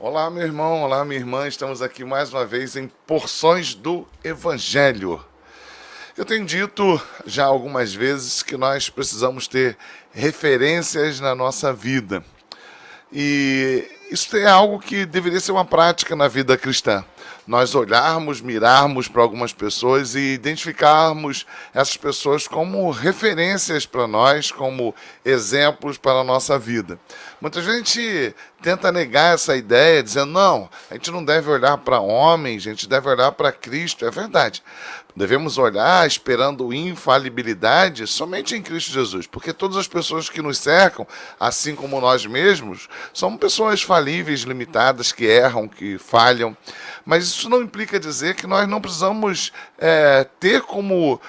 Olá, meu irmão, olá, minha irmã. Estamos aqui mais uma vez em Porções do Evangelho. Eu tenho dito já algumas vezes que nós precisamos ter referências na nossa vida. E isso é algo que deveria ser uma prática na vida cristã. Nós olharmos, mirarmos para algumas pessoas e identificarmos essas pessoas como referências para nós, como exemplos para a nossa vida. Muita gente tenta negar essa ideia, dizendo, não, a gente não deve olhar para homens, a gente deve olhar para Cristo. É verdade. Devemos olhar esperando infalibilidade somente em Cristo Jesus, porque todas as pessoas que nos cercam, assim como nós mesmos, são pessoas falíveis, limitadas, que erram, que falham. Mas isso não implica dizer que nós não precisamos ter como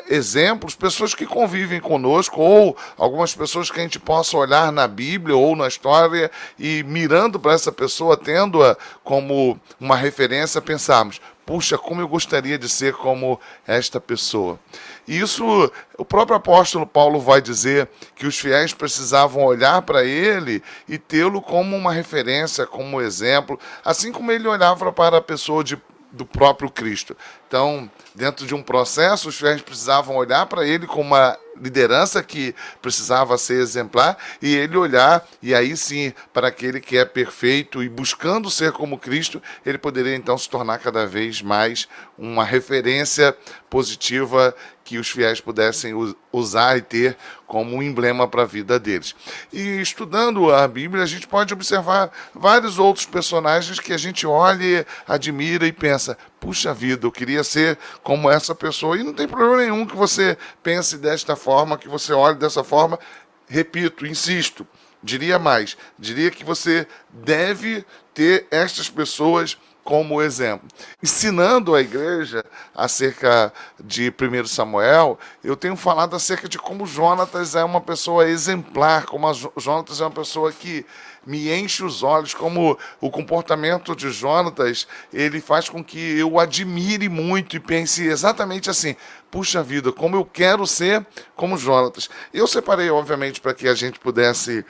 exemplos pessoas que convivem conosco ou algumas pessoas que a gente possa olhar na Bíblia ou na história e mirando para essa pessoa, tendo-a como uma referência, pensarmos, puxa, como eu gostaria de ser como esta pessoa. E isso, o próprio apóstolo Paulo vai dizer que os fiéis precisavam olhar para ele e tê-lo como uma referência, como exemplo, assim como ele olhava para a pessoa do próprio Cristo. Então, dentro de um processo, os fiéis precisavam olhar para ele como uma liderança que precisava ser exemplar e ele olhar, e aí sim, para aquele que é perfeito e buscando ser como Cristo, ele poderia então se tornar cada vez mais uma referência positiva que os fiéis pudessem usar e ter como um emblema para a vida deles. E estudando a Bíblia, a gente pode observar vários outros personagens que a gente olha, admira e pensa, puxa vida, eu queria ser como essa pessoa. E não tem problema nenhum que você pense desta forma, que você olhe dessa forma. Repito, insisto, diria mais, diria que você deve ter estas pessoas como exemplo. Ensinando a igreja acerca de 1 Samuel, eu tenho falado acerca de como Jonatas é uma pessoa exemplar, como Jonatas é uma pessoa que me enche os olhos, como o comportamento de Jonatas, ele faz com que eu admire muito e pense exatamente assim, puxa vida, como eu quero ser como Jonatas. Eu separei, obviamente, para que a gente pudesse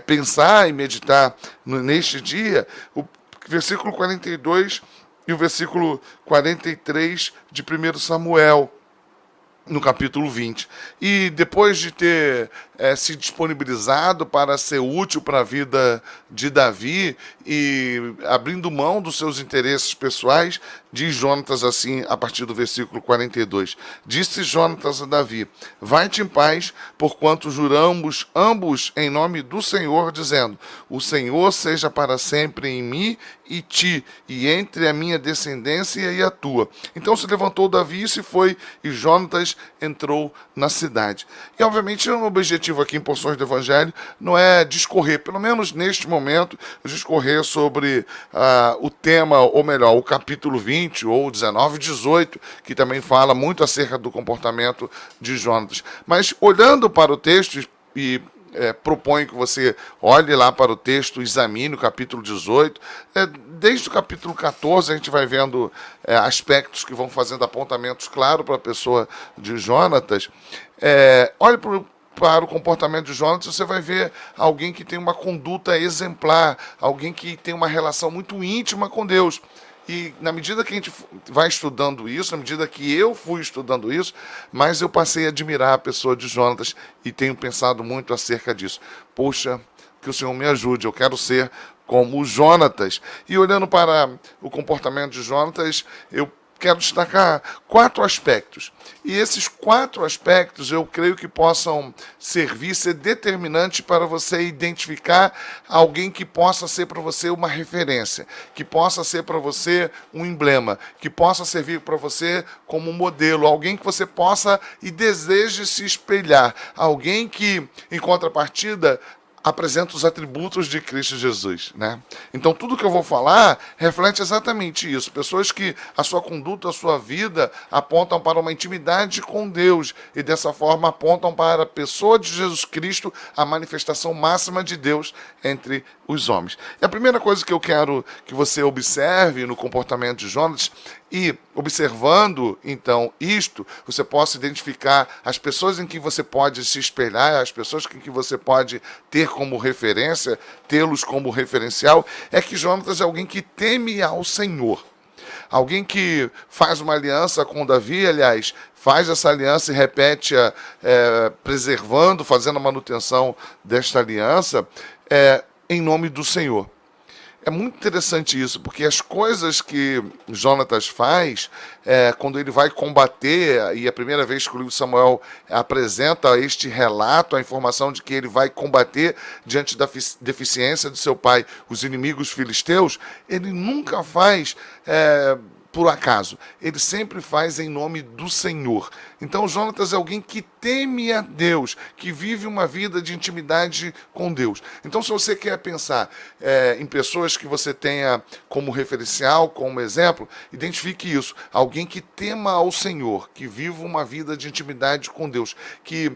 pensar e meditar neste dia, o versículo 42 e o versículo 43 de 1 Samuel, no capítulo 20. E depois de ter se disponibilizado para ser útil para a vida de Davi e abrindo mão dos seus interesses pessoais, diz Jonatas assim, a partir do versículo 42. Disse Jonatas a Davi, vai-te em paz, porquanto juramos ambos em nome do Senhor, dizendo, o Senhor seja para sempre em mim e ti, e entre a minha descendência e a tua. Então se levantou Davi e se foi, e Jonatas entrou na cidade. E obviamente o objetivo aqui em Porções do Evangelho não é discorrer, pelo menos neste momento, discorrer sobre o tema, ou melhor, o capítulo 20 ou 19 e 18, que também fala muito acerca do comportamento de Jonatas. Mas olhando para o texto e proponho que você olhe lá para o texto, examine o capítulo 18. Desde o capítulo 14 a gente vai vendo aspectos que vão fazendo apontamentos claros para a pessoa de Jonatas. Olhe para o comportamento de Jonatas, você vai ver alguém que tem uma conduta exemplar, alguém que tem uma relação muito íntima com Deus. E na medida que a gente vai estudando isso, na medida que eu fui estudando isso, mais eu passei a admirar a pessoa de Jonatas e tenho pensado muito acerca disso. Poxa, que o Senhor me ajude, eu quero ser como Jonatas. E olhando para o comportamento de Jonatas, eu quero destacar 4 aspectos. E esses 4 aspectos eu creio que possam servir, ser determinantes para você identificar alguém que possa ser para você uma referência, que possa ser para você um emblema, que possa servir para você como um modelo, alguém que você possa e deseje se espelhar, alguém que, em contrapartida, apresenta os atributos de Cristo Jesus, né? Então tudo que eu vou falar reflete exatamente isso. Pessoas que a sua conduta, a sua vida apontam para uma intimidade com Deus e dessa forma apontam para a pessoa de Jesus Cristo, a manifestação máxima de Deus entre os homens. E a primeira coisa que eu quero que você observe no comportamento de Jonas E observando, então, isto, você possa identificar as pessoas em que você pode se espelhar, as pessoas em que você pode ter como referência, tê-los como referencial, é que Jonatas é alguém que teme ao Senhor. Alguém que faz uma aliança com Davi, aliás, faz essa aliança e repete-a, preservando, fazendo a manutenção desta aliança, em nome do Senhor. É muito interessante isso, porque as coisas que Jonatas faz, quando ele vai combater, e a primeira vez que o livro de Samuel apresenta este relato, a informação de que ele vai combater diante da deficiência do seu pai, os inimigos filisteus, ele nunca faz por acaso. Ele sempre faz em nome do Senhor. Então, Jonatas é alguém que teme a Deus, que vive uma vida de intimidade com Deus. Então, se você quer pensar em pessoas que você tenha como referencial, como exemplo, identifique isso. Alguém que tema ao Senhor, que viva uma vida de intimidade com Deus, que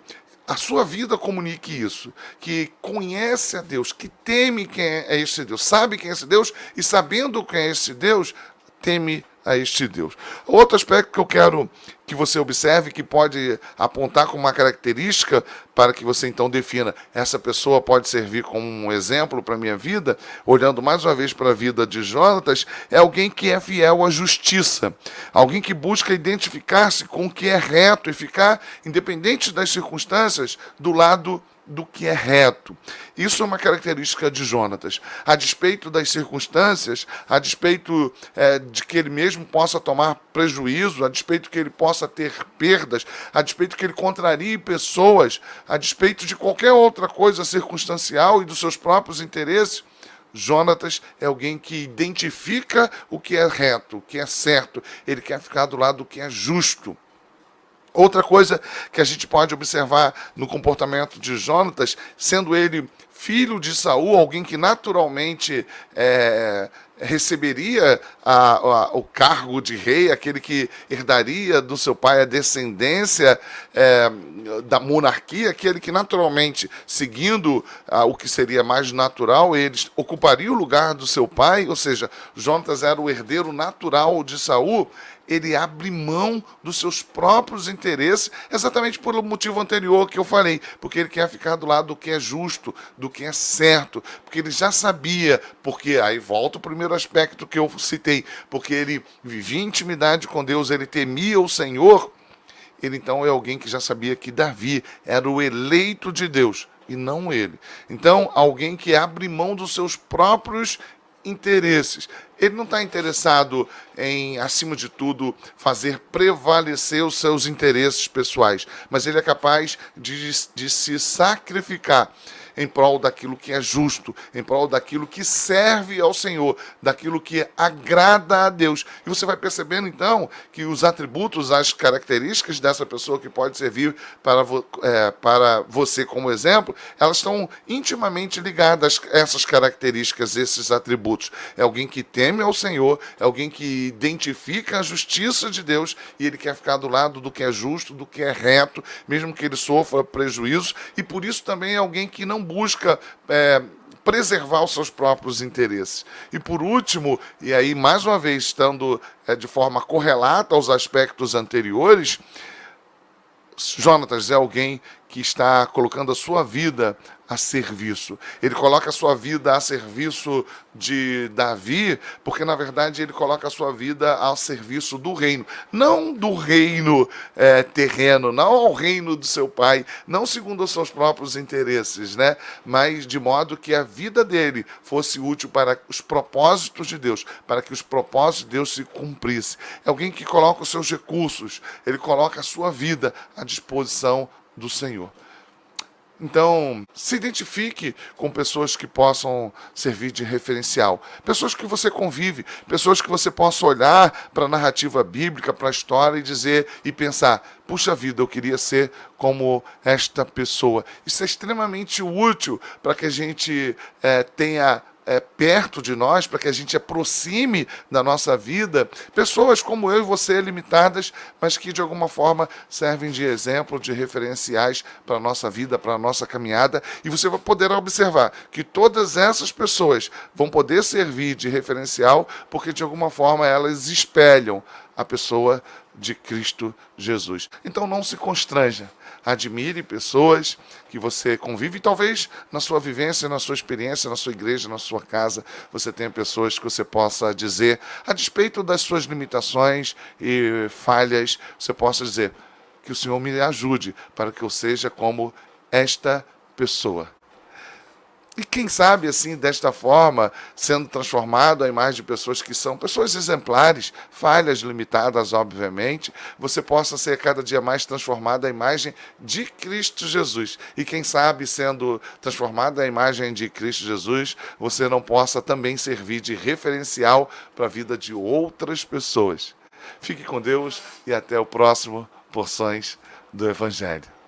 a sua vida comunique isso, que conhece a Deus, que teme quem é esse Deus, sabe quem é esse Deus e sabendo quem é esse Deus, teme a este Deus. Outro aspecto que eu quero que você observe, que pode apontar como uma característica para que você então defina, essa pessoa pode servir como um exemplo para a minha vida, olhando mais uma vez para a vida de Jonatas, é alguém que é fiel à justiça, alguém que busca identificar-se com o que é reto e ficar, independente das circunstâncias, do lado do que é reto. Isso é uma característica de Jonatas. A despeito das circunstâncias, a despeito de que ele mesmo possa tomar prejuízo, a despeito que ele possa ter perdas, a despeito que ele contrarie pessoas, a despeito de qualquer outra coisa circunstancial e dos seus próprios interesses, Jonatas é alguém que identifica o que é reto, o que é certo. Ele quer ficar do lado do que é justo. Outra coisa que a gente pode observar no comportamento de Jonatas, sendo ele filho de Saul, alguém que naturalmente receberia o cargo de rei, aquele que herdaria do seu pai a descendência da monarquia, aquele que naturalmente, seguindo o que seria mais natural, ele ocuparia o lugar do seu pai, ou seja, Jonatas era o herdeiro natural de Saul. Ele abre mão dos seus próprios interesses, exatamente pelo motivo anterior que eu falei, porque ele quer ficar do lado do que é justo, do que é certo, porque ele já sabia, porque aí volta o primeiro aspecto que eu citei, porque ele vivia em intimidade com Deus, ele temia o Senhor, ele então é alguém que já sabia que Davi era o eleito de Deus, e não ele. Então, alguém que abre mão dos seus próprios interesses. Ele não está interessado em, acima de tudo, fazer prevalecer os seus interesses pessoais, mas ele é capaz de se sacrificar em prol daquilo que é justo, em prol daquilo que serve ao Senhor, daquilo que agrada a Deus. E você vai percebendo, então, que os atributos, as características dessa pessoa que pode servir para você como exemplo, elas estão intimamente ligadas a essas características, esses atributos. É alguém que teme ao Senhor, é alguém que identifica a justiça de Deus e ele quer ficar do lado do que é justo, do que é reto, mesmo que ele sofra prejuízo, e por isso também é alguém que não busca preservar os seus próprios interesses. E por último, e aí mais uma vez estando de forma correlata aos aspectos anteriores, Jonatas é alguém que está colocando a sua vida a serviço. Ele coloca a sua vida a serviço de Davi, porque na verdade ele coloca a sua vida ao serviço do reino. Não do reino terreno, não ao reino do seu pai, não segundo os seus próprios interesses, né? Mas de modo que a vida dele fosse útil para os propósitos de Deus, para que os propósitos de Deus se cumprissem. É alguém que coloca os seus recursos, ele coloca a sua vida à disposição do Senhor. Então, se identifique com pessoas que possam servir de referencial. Pessoas que você convive, pessoas que você possa olhar para a narrativa bíblica, para a história e dizer e pensar, puxa vida, eu queria ser como esta pessoa. Isso é extremamente útil para que a gente tenha perto de nós, para que a gente aproxime da nossa vida pessoas como eu e você, limitadas, mas que de alguma forma servem de exemplo, de referenciais para a nossa vida, para a nossa caminhada, e você vai poder observar que todas essas pessoas vão poder servir de referencial, porque de alguma forma elas espelham a pessoa de Cristo Jesus. Então não se constranja. Admire pessoas que você convive e talvez na sua vivência, na sua experiência, na sua igreja, na sua casa, você tenha pessoas que você possa dizer, a despeito das suas limitações e falhas, você possa dizer que o Senhor me ajude para que eu seja como esta pessoa. E quem sabe, assim, desta forma, sendo transformado à imagem de pessoas que são pessoas exemplares, falhas limitadas, obviamente, você possa ser cada dia mais transformado à imagem de Cristo Jesus. E quem sabe, sendo transformado à imagem de Cristo Jesus, você não possa também servir de referencial para a vida de outras pessoas. Fique com Deus e até o próximo Porções do Evangelho.